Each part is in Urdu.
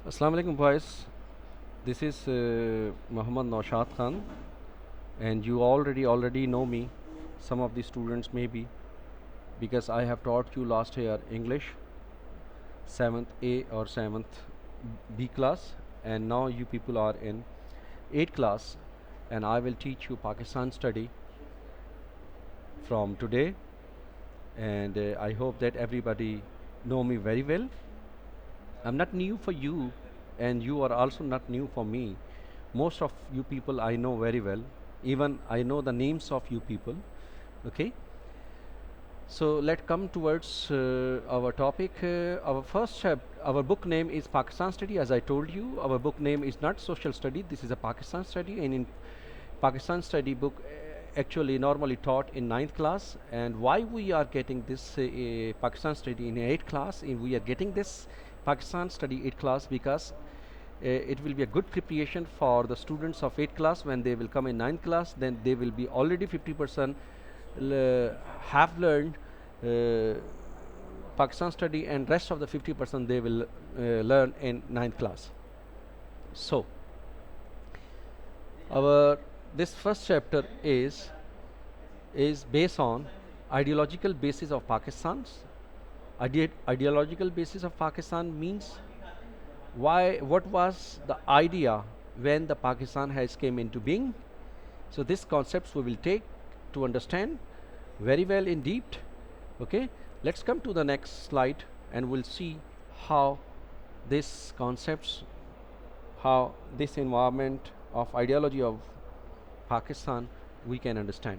Assalamu alaikum boys. This is Muhammad Naushad Khan, and you already know me. Some of the students maybe because I have taught you last year English 7th A or 7th B class, and now you people are in 8th class, and I will teach you Pakistan study from today. And I hope that everybody know me very well. I'm not new for you, and you are also not new for me. Most of you people I know very well. Even I know the names of you people. Okay. So let's come towards our topic. Our book name is Pakistan Study. As I told you, our book name is not Social Study. This is a Pakistan Study, and in Pakistan Study book actually normally taught in 9th class. And why we are getting this Pakistan Study in 8th class? We are getting this Pakistan Study 8th class because it will be a good preparation for the students of 8th class. When they will come in 9th class, then they will be already 50% have learned Pakistan Study, and rest of the 50% they will learn in 9th class. So our this first chapter is based on ideological basis of Pakistan's ideological basis of Pakistan means what was the idea when the Pakistan has came into being. So these concepts we will take to understand very well in deep. Okay, let's come to the next slide and we'll see how these concepts, how this environment of ideology of Pakistan we can understand.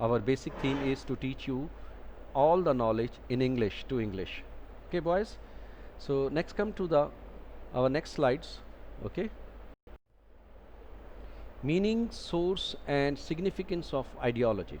Our basic theme is to teach you all the knowledge in English to English. Okay boys, so next come to our next slides. Okay, meaning, source and significance of ideology.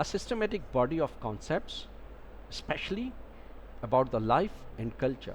a systematic body of concepts, especially about the life and culture.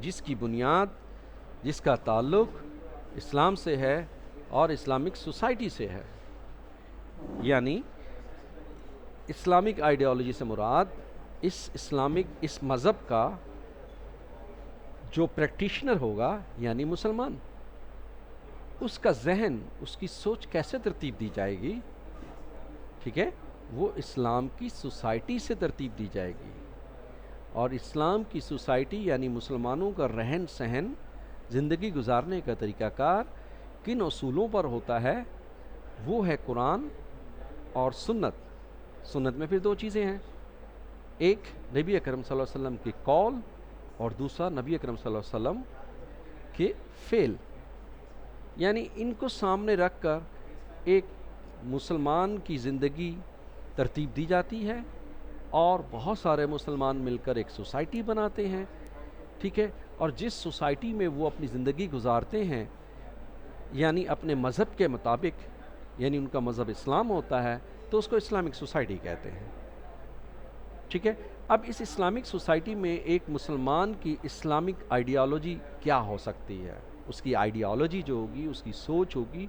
جس کی بنیاد، جس کا تعلق اسلام سے ہے اور اسلامک سوسائٹی سے ہے. یعنی اسلامک آئیڈیالوجی سے مراد اس مذہب کا جو پریکٹیشنر ہوگا یعنی مسلمان، اس کا ذہن، اس کی سوچ کیسے ترتیب دی جائے گی؟ ٹھیک ہے، وہ اسلام کی سوسائٹی سے ترتیب دی جائے گی. اور اسلام کی سوسائٹی یعنی مسلمانوں کا رہن سہن، زندگی گزارنے کا طریقہ کار کن اصولوں پر ہوتا ہے؟ وہ ہے قرآن اور سنت. سنت میں پھر دو چیزیں ہیں، ایک نبی اکرم صلی اللہ علیہ وسلم کی قول اور دوسرا نبی اکرم صلی اللہ علیہ وسلم کے فعل. یعنی ان کو سامنے رکھ کر ایک مسلمان کی زندگی ترتیب دی جاتی ہے اور بہت سارے مسلمان مل کر ایک سوسائٹی بناتے ہیں. ٹھیک ہے، اور جس سوسائٹی میں وہ اپنی زندگی گزارتے ہیں یعنی اپنے مذہب کے مطابق، یعنی ان کا مذہب اسلام ہوتا ہے، تو اس کو اسلامک سوسائٹی کہتے ہیں. ٹھیک ہے، اب اس اسلامک سوسائٹی میں ایک مسلمان کی اسلامک آئیڈیالوجی کیا ہو سکتی ہے؟ اس کی آئیڈیالوجی جو ہوگی، اس کی سوچ ہوگی،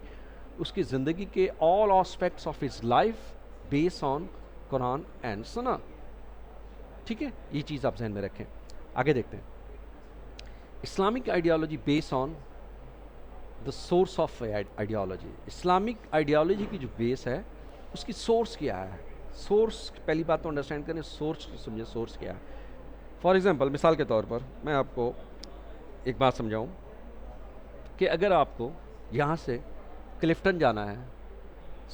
اس کی زندگی کے all aspects of his life based on Quran and سنہ. ٹھیک ہے، یہ چیز آپ ذہن میں رکھیں. آگے دیکھتے ہیں. Islamic ideology base on the source of ideology. Islamic ideology کی جو بیس ہے اس کی سورس کیا ہے؟ سورس پہلی بات تو انڈرسٹینڈ کریں، سورس سمجھیں، سورس کیا ہے. فار ایگزامپل، مثال کے طور پر میں آپ کو ایک بات سمجھاؤں کہ اگر آپ کو یہاں سے کلفٹن جانا ہے،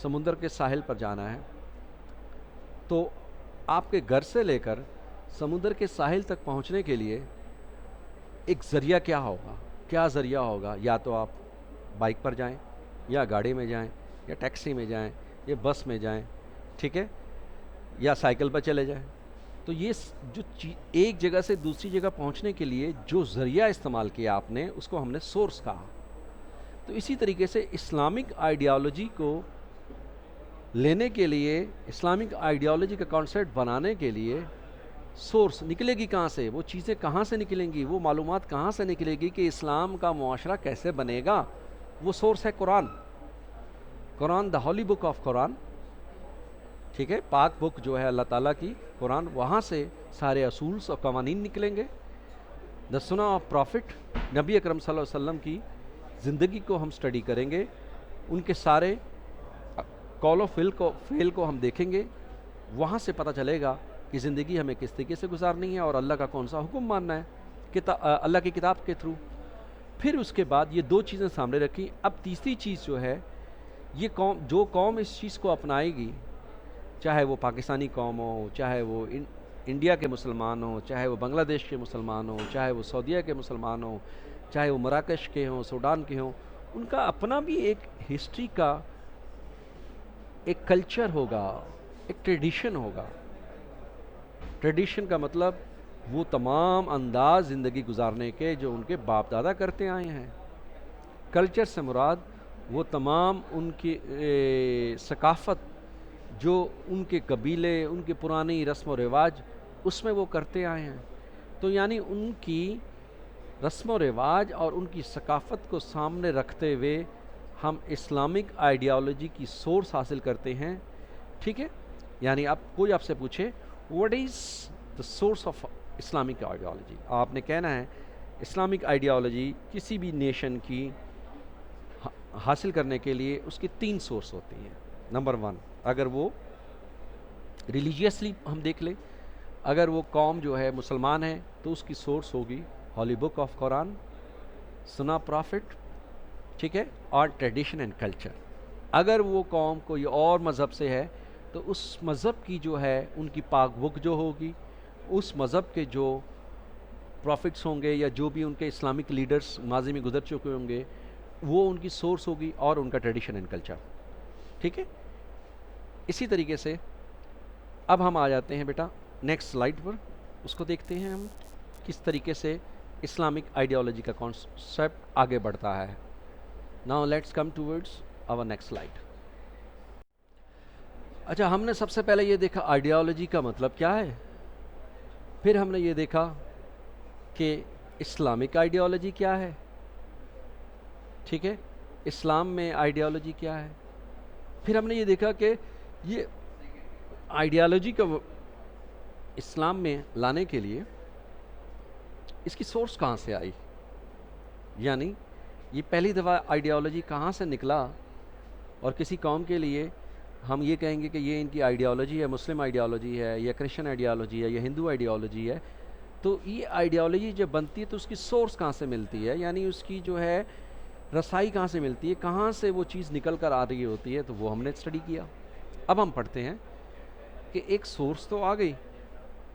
سمندر کے ساحل پر جانا ہے، تو آپ کے گھر سے لے کر سمندر کے ساحل تک پہنچنے کے لیے ایک ذریعہ کیا ہوگا؟ کیا ذریعہ ہوگا؟ یا تو آپ بائک پر جائیں، یا گاڑی میں جائیں، یا ٹیکسی میں جائیں، یا بس میں جائیں، ٹھیک ہے، یا سائیکل پر چلے جائیں. تو یہ جو ایک جگہ سے دوسری جگہ پہنچنے کے لیے جو ذریعہ استعمال کیا آپ نے، اس کو ہم نے سورس کہا. تو اسی طریقے سے اسلامک آئیڈیالوجی کو لینے کے لیے، اسلامک آئیڈیالوجی کا کانسیپٹ بنانے کے لیے سورس نکلے گی کہاں سے؟ وہ چیزیں کہاں سے نکلیں گی؟ وہ معلومات کہاں سے نکلے گی کہ اسلام کا معاشرہ کیسے بنے گا؟ وہ سورس ہے قرآن. قرآن، دا ہولی بک آف قرآن. ٹھیک ہے، پاک بک جو ہے اللہ تعالیٰ کی قرآن، وہاں سے سارے اصول اور قوانین نکلیں گے. دا سنہ آف پروفٹ، نبی اکرم صلی اللہ علیہ وسلم کی زندگی کو ہم سٹڈی کریں گے، ان کے سارے قول و فعل کو ہم دیکھیں گے. وہاں سے پتہ چلے گا کہ زندگی ہمیں کس طریقے سے گزارنی ہے اور اللہ کا کون سا حکم ماننا ہے اللہ کی کتاب کے تھرو. پھر اس کے بعد یہ دو چیزیں سامنے رکھی. اب تیسری چیز جو ہے، یہ جو قوم اس چیز کو اپنائے گی، چاہے وہ پاکستانی قوم ہو، چاہے وہ انڈیا کے مسلمان ہوں، چاہے وہ بنگلہ دیش کے مسلمان ہوں، چاہے وہ سعودیہ کے مسلمان ہوں، چاہے وہ مراکش کے ہوں، سوڈان کے ہوں، ان کا اپنا بھی ایک ہسٹری کا ایک کلچر ہوگا، ایک ٹریڈیشن ہوگا. ٹریڈیشن کا مطلب وہ تمام انداز زندگی گزارنے کے جو ان کے باپ دادا کرتے آئے ہیں. کلچر سے مراد وہ تمام ان کی ثقافت جو ان کے قبیلے، ان کے پرانی رسم و رواج اس میں وہ کرتے آئے ہیں. تو یعنی ان کی رسم و رواج اور ان کی ثقافت کو سامنے رکھتے ہوئے ہم اسلامک آئیڈیالوجی کی سورس حاصل کرتے ہیں. ٹھیک ہے، یعنی اب کوئی آپ سے پوچھے what is the source of Islamic ideology, آپ نے کہنا ہے اسلامک آئیڈیالوجی کسی بھی نیشن کی حاصل کرنے کے لیے اس کی 3 سورس ہوتی ہیں. نمبر 1، اگر وہ ریلیجیسلی ہم دیکھ لیں، اگر وہ قوم جو ہے مسلمان ہے تو اس کی سورس ہوگی ہولی بک آف قرآن، سنہ پرافٹ، ٹھیک ہے، اور ٹریڈیشن اینڈ کلچر. اگر وہ قوم کوئی اور مذہب سے ہے تو اس مذہب کی جو ہے ان کی پاک بک جو ہوگی، اس مذہب کے جو پروفٹس ہوں گے یا جو بھی ان کے اسلامک لیڈرز ماضی میں گزر چکے ہوں گے، وہ ان کی سورس ہوگی، اور ان کا ٹریڈیشن اینڈ کلچر. ٹھیک ہے، اسی طریقے سے اب ہم آ جاتے ہیں بیٹا نیکسٹ سلائیڈ پر. اس کو دیکھتے ہیں ہم کس طریقے سے اسلامک آئیڈیالوجی کا کانسیپٹ آگے بڑھتا ہے. Now let's come towards our next slide. اچھا، ہم نے سب سے پہلے یہ دیکھا آئیڈیالوجی کا مطلب کیا ہے، پھر ہم نے یہ دیکھا کہ اسلامک آئیڈیالوجی کیا ہے، ٹھیک ہے، اسلام میں آئیڈیالوجی کیا ہے. پھر ہم نے یہ دیکھا کہ یہ آئیڈیالوجی کا اسلام میں لانے کے لیے اس کی سورس کہاں سے آئی، یعنی یہ پہلی دفعہ آئیڈیالوجی کہاں سے نکلا. اور کسی قوم کے لیے ہم یہ کہیں گے کہ یہ ان کی آئیڈیالوجی ہے، مسلم آئیڈیالوجی ہے یا کرسچن آئیڈیالوجی ہے یا ہندو آئیڈیالوجی ہے، تو یہ آئیڈیالوجی جب بنتی ہے تو اس کی سورس کہاں سے ملتی ہے، یعنی اس کی جو ہے رسائی کہاں سے ملتی ہے، کہاں سے وہ چیز نکل کر آ رہی ہوتی ہے. تو وہ ہم نے اسٹڈی کیا. اب ہم پڑھتے ہیں کہ ایک سورس تو آ گئی،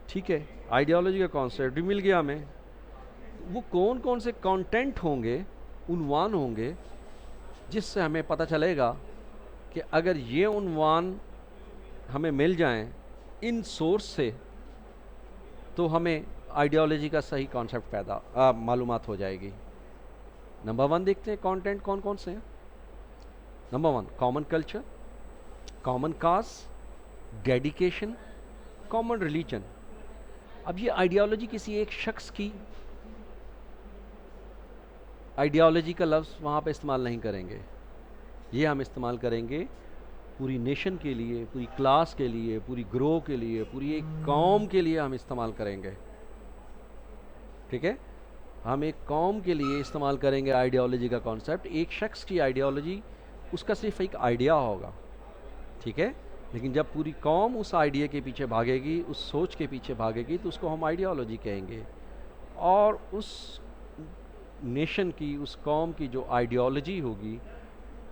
ٹھیک ہے، آئیڈیالوجی کا کانسیپٹ بھی مل گیا ہمیں. وہ کون کون سے کانٹینٹ ہوں گے، عنوان ہوں گے، جس سے ہمیں پتہ چلے گا کہ اگر یہ عنوان ہمیں مل جائیں ان سورس سے تو ہمیں آئیڈیالوجی کا صحیح کانسیپٹ معلومات ہو جائے گی. نمبر 1 دیکھتے ہیں کانٹینٹ کون کون سے ہیں. Number 1 common culture, common cause, dedication, common religion. اب یہ آئیڈیالوجی کسی ایک شخص کی آئیڈیالوجی کا لفظ وہاں پہ استعمال نہیں کریں گے، یہ ہم استعمال کریں گے پوری نیشن کے لیے، پوری کلاس کے لیے، پوری گروہ کے لیے، پوری ایک قوم کے لیے ہم استعمال کریں گے. ٹھیک ہے، ہم ایک قوم کے لیے استعمال کریں گے آئیڈیالوجی کا کانسیپٹ. ایک شخص کی آئیڈیالوجی اس کا صرف ایک آئیڈیا ہوگا، ٹھیک ہے، لیکن جب پوری قوم اس آئیڈیا کے پیچھے بھاگے گی، اس سوچ کے پیچھے بھاگے گی، تو اس کو ہم آئیڈیالوجی کہیں گے. اور اس نیشن کی، اس قوم کی جو آئیڈیالوجی ہوگی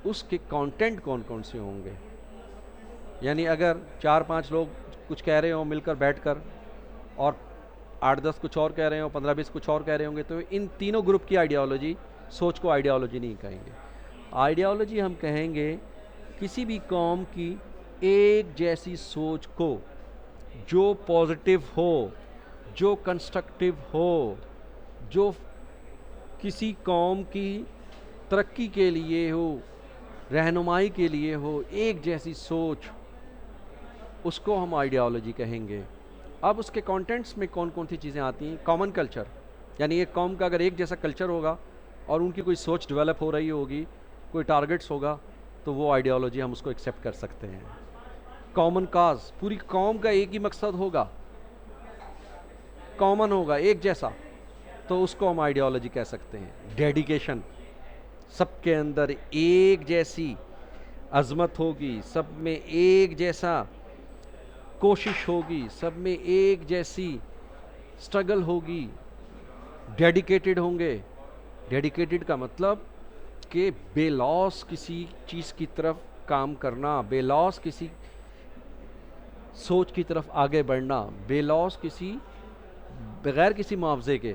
اس کے کانٹینٹ کون کون سے ہوں گے. یعنی اگر 4-5 لوگ کچھ کہہ رہے ہوں مل کر بیٹھ کر، اور 8-10 کچھ اور کہہ رہے ہوں، 15-20 کچھ اور کہہ رہے ہوں گے، تو ان تینوں گروپ کی آئیڈیالوجی، سوچ کو آئیڈیالوجی نہیں کہیں گے. آئیڈیالوجی ہم کہیں گے کسی بھی قوم کی ایک جیسی سوچ کو جو پازیٹیو ہو، جو کنسٹرکٹیو ہو، جو کسی قوم کی ترقی کے لیے ہو، رہنمائی کے لیے ہو، ایک جیسی سوچ، اس کو ہم آئیڈیالوجی کہیں گے. اب اس کے کانٹینٹس میں کون کون سی چیزیں آتی ہیں. کامن کلچر، یعنی ایک قوم کا اگر ایک جیسا کلچر ہوگا اور ان کی کوئی سوچ ڈیولپ ہو رہی ہوگی، کوئی ٹارگٹس ہوگا، تو وہ آئیڈیالوجی ہم اس کو ایکسیپٹ کر سکتے ہیں. کامن کاز، پوری قوم کا ایک ہی مقصد ہوگا، کامن ہوگا، ایک جیسا، تو اس کو ہم آئیڈیالوجی کہہ سکتے ہیں. ڈیڈیکیشن، سب کے اندر ایک جیسی عظمت ہوگی، سب میں ایک جیسا کوشش ہوگی، سب میں ایک جیسی سٹرگل ہوگی، ڈیڈیکیٹڈ ہوں گے. ڈیڈیکیٹڈ کا مطلب کہ بے لوث کسی چیز کی طرف کام کرنا، بے لوث کسی سوچ کی طرف آگے بڑھنا، بے لوث بغیر کسی معاوضے کے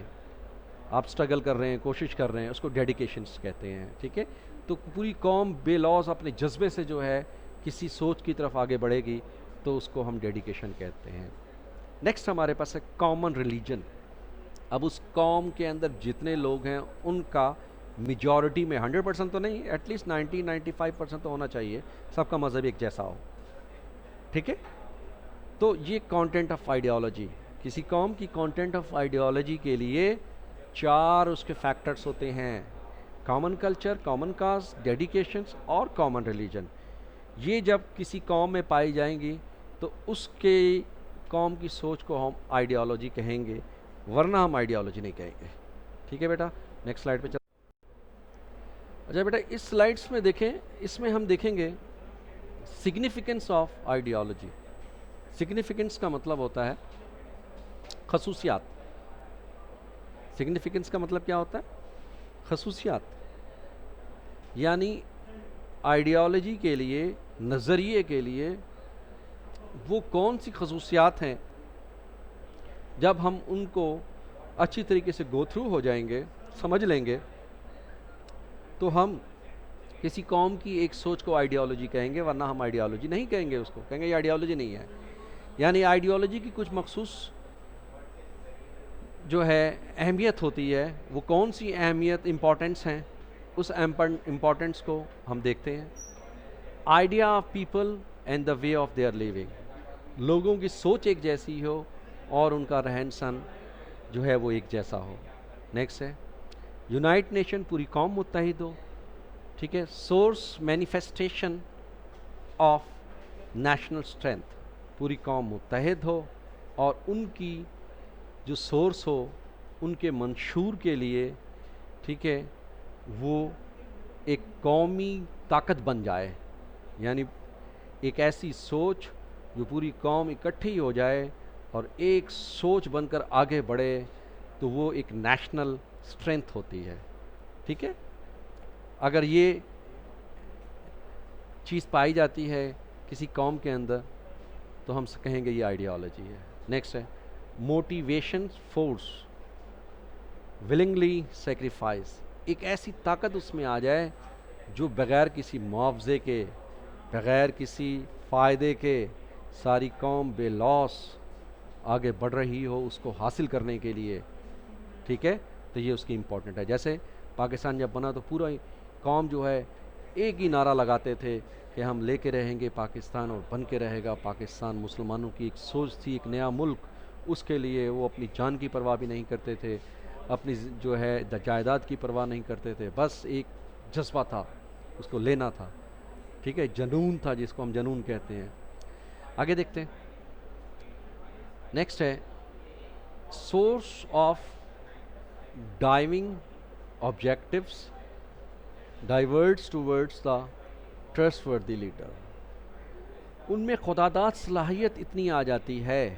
آپ سٹرگل کر رہے ہیں، کوشش کر رہے ہیں، اس کو ڈیڈیکیشنز کہتے ہیں. ٹھیک ہے، تو پوری قوم بے لوث اپنے جذبے سے جو ہے کسی سوچ کی طرف آگے بڑھے گی، تو اس کو ہم ڈیڈیکیشن کہتے ہیں. نیکسٹ ہمارے پاس ہے کامن ریلیجن. اب اس قوم کے اندر جتنے لوگ ہیں ان کا میجورٹی میں 100% تو نہیں، ایٹ لیسٹ 90-95% تو ہونا چاہیے، سب کا مذہب ایک جیسا ہو. ٹھیک ہے، تو یہ کانٹینٹ آف آئیڈیالوجی. کسی قوم کی کانٹینٹ آف آئیڈیالوجی کے لیے 4 اس کے فیکٹرز ہوتے ہیں: کامن کلچر، کامن کاز، ڈیڈیکیشنز اور کامن ریلیجن. یہ جب کسی قوم میں پائی جائیں گی تو اس کے قوم کی سوچ کو ہم آئیڈیالوجی کہیں گے، ورنہ ہم آئیڈیالوجی نہیں کہیں گے. ٹھیک ہے بیٹا، نیکسٹ سلائڈ پہ چل. اچھا بیٹا، اس سلائڈس میں دیکھیں، اس میں ہم دیکھیں گے سگنیفیکنس آف آئیڈیالوجی. سگنیفیکنس کا مطلب ہوتا ہے خصوصیات. سگنیفیکنس کا مطلب کیا ہوتا ہے؟ خصوصیات. یعنی آئیڈیالوجی کے لیے، نظریے کے لیے وہ کون سی خصوصیات ہیں، جب ہم ان کو اچھی طریقے سے گو تھرو ہو جائیں گے، سمجھ لیں گے، تو ہم کسی قوم کی ایک سوچ کو آئیڈیالوجی کہیں گے، ورنہ ہم آئیڈیالوجی نہیں کہیں گے. اس کو کہیں گے یہ آئیڈیالوجی نہیں ہے. یعنی آئیڈیالوجی کی کچھ مخصوص جو ہے اہمیت ہوتی ہے، وہ کون سی اہمیت، امپورٹنس ہیں، اس امپورٹنس کو ہم دیکھتے ہیں. Idea of people and the way of their living. لوگوں کی سوچ ایک جیسی ہو اور ان کا رہن سہن جو ہے وہ ایک جیسا ہو. نیکسٹ ہے یونائٹ نیشن، پوری قوم متحد ہو. ٹھیک ہے. Source manifestation of national strength, پوری قوم متحد ہو اور ان کی جو سورس ہو ان کے منشور کے لیے، ٹھیک ہے، وہ ایک قومی طاقت بن جائے. یعنی ایک ایسی سوچ جو پوری قوم اکٹھی ہو جائے اور ایک سوچ بن کر آگے بڑھے، تو وہ ایک نیشنل اسٹرینتھ ہوتی ہے. ٹھیک ہے. اگر یہ چیز پائی جاتی ہے کسی قوم کے اندر تو ہم کہیں گے یہ آئیڈیالوجی ہے. نیکسٹ ہے موٹیویشن فورس، ولنگلی سیکریفائس، ایک ایسی طاقت اس میں آ جائے جو بغیر کسی معاوضے کے، بغیر کسی فائدے کے ساری قوم بے لوس آگے بڑھ رہی ہو اس کو حاصل کرنے کے لیے. ٹھیک ہے. تو یہ اس کی امپورٹنٹ ہے. جیسے پاکستان جب بنا تو پورا قوم جو ہے ایک ہی نعرہ لگاتے تھے کہ ہم لے کے رہیں گے پاکستان اور بن کے رہے گا پاکستان. مسلمانوں کی ایک سوچ تھی، ایک نیا ملک، اس کے لیے وہ اپنی جان کی پرواہ بھی نہیں کرتے تھے، اپنی جو ہے جائیداد کی پرواہ نہیں کرتے تھے. بس ایک جذبہ تھا، اس کو لینا تھا. ٹھیک ہے. جنون تھا جس کو ہم جنون کہتے ہیں. آگے دیکھتے ہیں. نیکسٹ ہے source of diving objectives ڈائیورٹس towards the trust وردی لیڈر. ان میں خداداد صلاحیت اتنی آ جاتی ہے،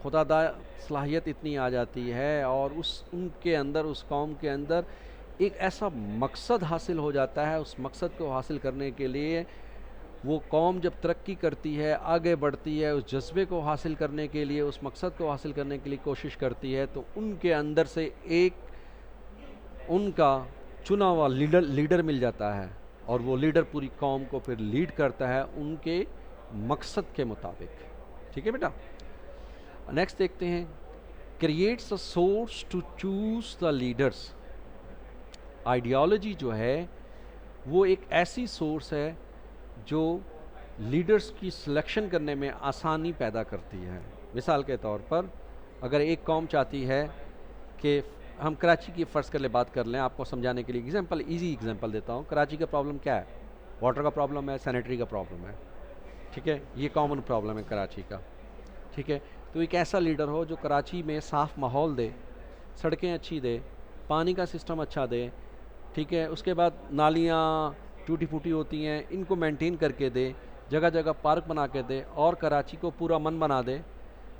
خداداد صلاحیت اتنی آ جاتی ہے اور ان کے اندر، اس قوم کے اندر ایک ایسا مقصد حاصل ہو جاتا ہے. اس مقصد کو حاصل کرنے کے لیے وہ قوم جب ترقی کرتی ہے، آگے بڑھتی ہے، اس جذبے کو حاصل کرنے کے لیے، اس مقصد کو حاصل کرنے کے لیے کوشش کرتی ہے، تو ان کے اندر سے ایک ان کا چنا ہوا لیڈر مل جاتا ہے اور وہ لیڈر پوری قوم کو پھر لیڈ کرتا ہے ان کے مقصد کے مطابق. ٹھیک ہے بیٹا. نیکسٹ دیکھتے ہیں creates a source to choose the leaders. Ideology جو ہے وہ ایک ایسی سورس ہے جو لیڈرز کی سلیکشن کرنے میں آسانی پیدا کرتی ہے. مثال کے طور پر اگر ایک قوم چاہتی ہے کہ ہم کراچی کی فرض کر لیں، بات کر لیں آپ کو سمجھانے کے لیے ایگزامپل، ایزی ایگزامپل دیتا ہوں. کراچی کا پرابلم کیا ہے؟ واٹر کا پرابلم ہے، سینیٹری کا پرابلم ہے. ٹھیک ہے. یہ کامن پرابلم ہے کراچی کا. ٹھیک ہے. تو ایک ایسا لیڈر ہو جو کراچی میں صاف ماحول دے، سڑکیں اچھی دے، پانی کا سسٹم اچھا دے. ٹھیک ہے. اس کے بعد نالیاں ٹوٹی پھوٹی ہوتی ہیں ان کو مینٹین کر کے دے، جگہ جگہ پارک بنا کے دے اور کراچی کو پورا من بنا دے.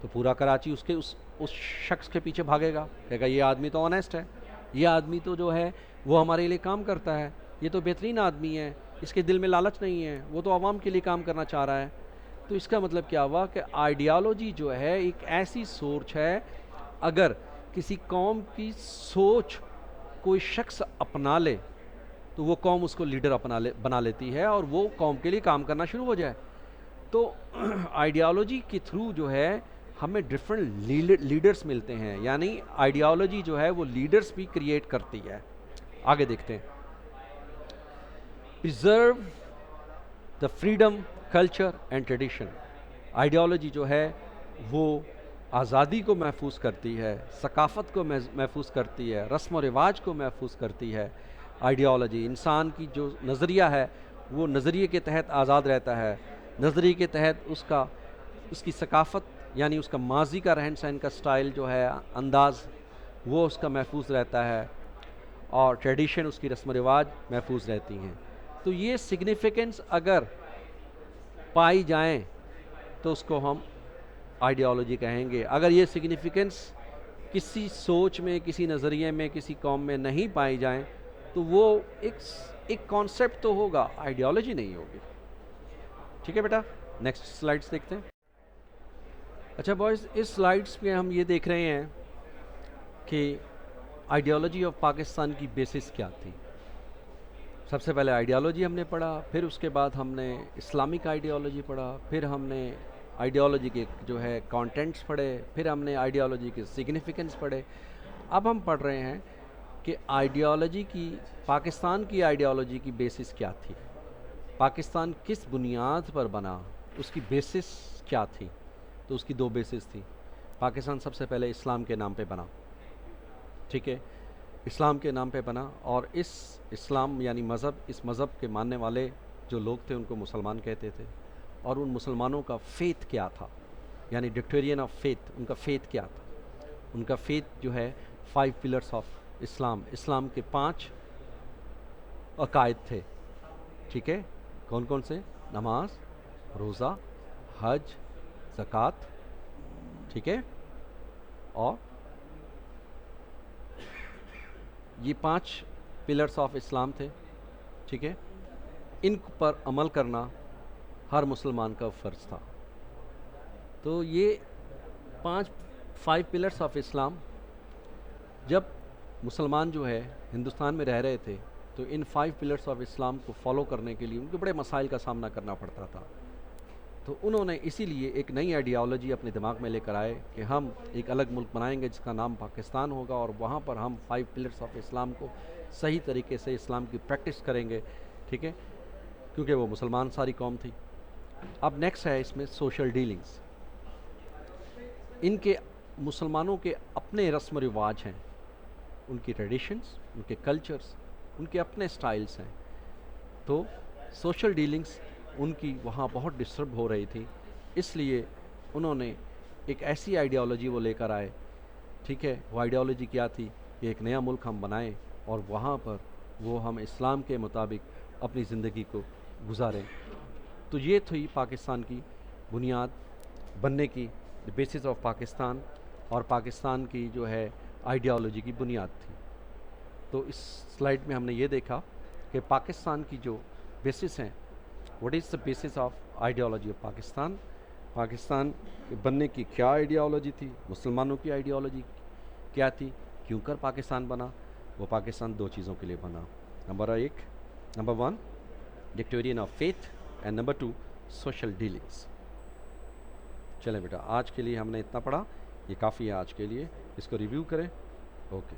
تو پورا کراچی اس شخص کے پیچھے بھاگے گا، کہے گا یہ آدمی تو آنیسٹ ہے، یہ آدمی تو جو ہے وہ ہمارے لیے کام کرتا ہے، یہ تو بہترین آدمی ہے، اس کے دل میں لالچ نہیں ہے، وہ تو عوام کے لیے کام کرنا چاہ رہا ہے. تو اس کا مطلب کیا ہوا کہ آئیڈیالوجی جو ہے ایک ایسی سوچ ہے، اگر کسی قوم کی سوچ کوئی شخص اپنا لے تو وہ قوم اس کو لیڈر بنا لیتی ہے اور وہ قوم کے لیے کام کرنا شروع ہو جائے. تو آئیڈیالوجی کے تھرو جو ہے ہمیں ڈفرینٹ لیڈرز ملتے ہیں، یعنی آئیڈیالوجی جو ہے وہ لیڈرز بھی کریٹ کرتی ہے. آگے دیکھتے ہیں. Preserve the freedom, culture and tradition. Ideology جو ہے وہ آزادی کو محفوظ کرتی ہے، ثقافت کو محفوظ کرتی ہے، رسم و رواج کو محفوظ کرتی ہے. آئیڈیالوجی انسان کی جو نظریہ ہے وہ نظریے کے تحت آزاد رہتا ہے، نظریے کے تحت اس کی ثقافت یعنی اس کا ماضی کا رہن سہن کا سٹائل جو ہے، انداز، وہ اس کا محفوظ رہتا ہے اور ٹریڈیشن، اس کی رسم و رواج محفوظ رہتی ہیں. تو یہ سگنیفیکنس اگر پائی جائیں تو اس کو ہم آئیڈیالوجی کہیں گے. اگر یہ سگنیفیکنس کسی سوچ میں، کسی نظریے میں، کسی قوم میں نہیں پائی جائیں تو وہ ایک کانسیپٹ تو ہوگا، آئیڈیالوجی نہیں ہوگی. ٹھیک ہے بیٹا. نیکسٹ سلائڈس دیکھتے ہیں. اچھا بوائز، اس سلائڈس پہ ہم یہ دیکھ رہے ہیں کہ آئیڈیالوجی آف پاکستان کی بیسس کیا تھی. سب سے پہلے آئیڈیالوجی ہم نے پڑھا، پھر اس کے بعد ہم نے اسلامک آئیڈیالوجی پڑھا، پھر ہم نے آئیڈیالوجی کے جو ہے کانٹینٹس پڑھے، پھر ہم نے آئیڈیالوجی کے سگنیفیکنس پڑھے. اب ہم پڑھ رہے ہیں کہ آئیڈیالوجی کی، پاکستان کی آئیڈیالوجی کی بیسس کیا تھی، پاکستان کس بنیاد پر بنا، اس کی بیسس کیا تھی. تو اس کی دو بیسس تھی. پاکستان سب سے پہلے اسلام کے نام پہ بنا. ٹھیک ہے. اسلام کے نام پہ بنا، اور اس اسلام یعنی مذہب، اس مذہب کے ماننے والے جو لوگ تھے ان کو مسلمان کہتے تھے، اور ان مسلمانوں کا فیتھ کیا تھا، یعنی ڈکٹیرین آف فیتھ، ان کا فیتھ کیا تھا؟ ان کا فیتھ جو ہے 5 پلرس آف اسلام، اسلام کے 5 عقائد تھے، ٹھیک ہے؟ کون کون سے؟ نماز، روزہ، حج، زکوٰۃ، ٹھیک ہے؟ اور یہ 5 پلرس آف اسلام تھے، ٹھیک ہے؟ ان پر عمل کرنا ہر مسلمان کا فرض تھا۔ تو یہ 5 پلرس آف اسلام، جب مسلمان جو ہے ہندوستان میں رہ رہے تھے تو ان 5 پلرس آف اسلام کو فالو کرنے کے لیے ان کو بڑے مسائل کا سامنا کرنا پڑتا تھا۔ تو انہوں نے اسی لیے ایک نئی آئیڈیالوجی اپنے دماغ میں لے کر آئے کہ ہم ایک الگ ملک بنائیں گے جس کا نام پاکستان ہوگا، اور وہاں پر ہم 5 پلرس آف اسلام کو صحیح طریقے سے اسلام کی پریکٹس کریں گے، ٹھیک ہے؟ کیونکہ وہ مسلمان ساری قوم تھی۔ اب نیکسٹ ہے اس میں سوشل ڈیلنگز۔ ان کے مسلمانوں کے اپنے رسم و رواج ہیں، ان کی ٹریڈیشنز، ان کے کلچرز، ان کے اپنے سٹائلز ہیں۔ تو سوشل ڈیلنگز ان کی وہاں بہت ڈسٹرب ہو رہی تھی، اس لیے انہوں نے ایک ایسی آئیڈیالوجی وہ لے کر آئے، ٹھیک ہے؟ وہ آئیڈیالوجی کیا تھی کہ ایک نیا ملک ہم بنائیں اور وہاں پر وہ ہم اسلام کے مطابق اپنی زندگی کو گزاریں۔ تو یہ تھی پاکستان کی بنیاد بننے کی، بیسس آف پاکستان، اور پاکستان کی جو ہے آئیڈیالوجی کی بنیاد تھی۔ تو اس سلائیڈ میں ہم نے یہ دیکھا کہ پاکستان کی جو بیسس ہیں، what is the basis of ideology of Pakistan, Pakistan کے بننے کی کیا آئیڈیالوجی تھی، مسلمانوں کی آئیڈیالوجی کیا تھی، کیوں کر پاکستان بنا؟ وہ پاکستان 2 چیزوں کے لیے بنا، number 1 doctrine of faith, and number 2 social dealings. چلیں بیٹا، آج کے لیے ہم نے اتنا پڑھا، یہ کافی ہے آج کے لیے، اس کو ریویو کریں۔ اوکے۔